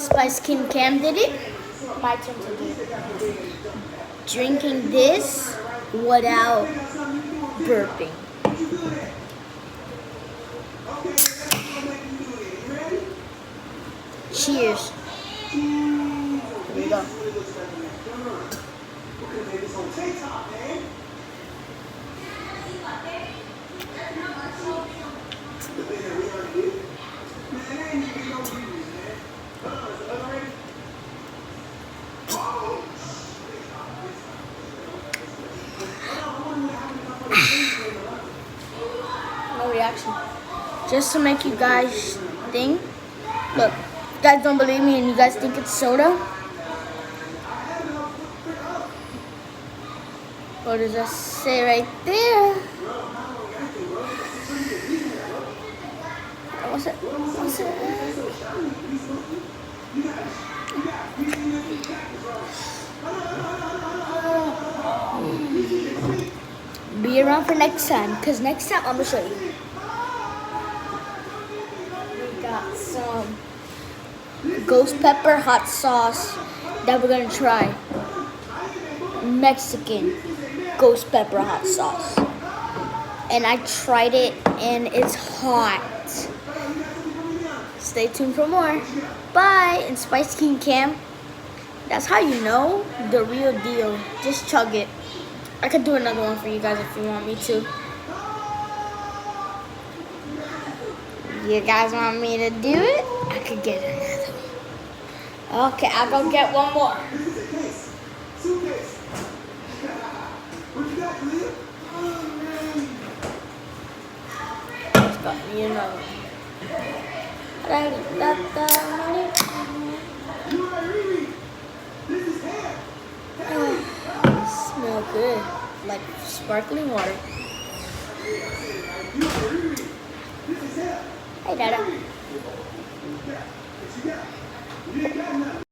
Spice King Cam did it. My turn to do it. Drinking this without burping. Cheers. Here we go. No reaction. Just to make you guys think. Look, you guys don't believe me and you guys think it's soda? What does that say right there? What's it? What's it? Be around for next time, because next time I'm going to show you. We got some ghost pepper hot sauce that we're going to try. Mexican ghost pepper hot sauce. And I tried it and it's hot. Stay tuned for more. Bye. And Spice King Cam. That's how you know the real deal. Just chug it. I could do another one for you guys if you want me to. You guys want me to do it? I could get another one. Okay, I'll go get one more. Let's go. You know. Smell good, like sparkling water. Hey, Dada.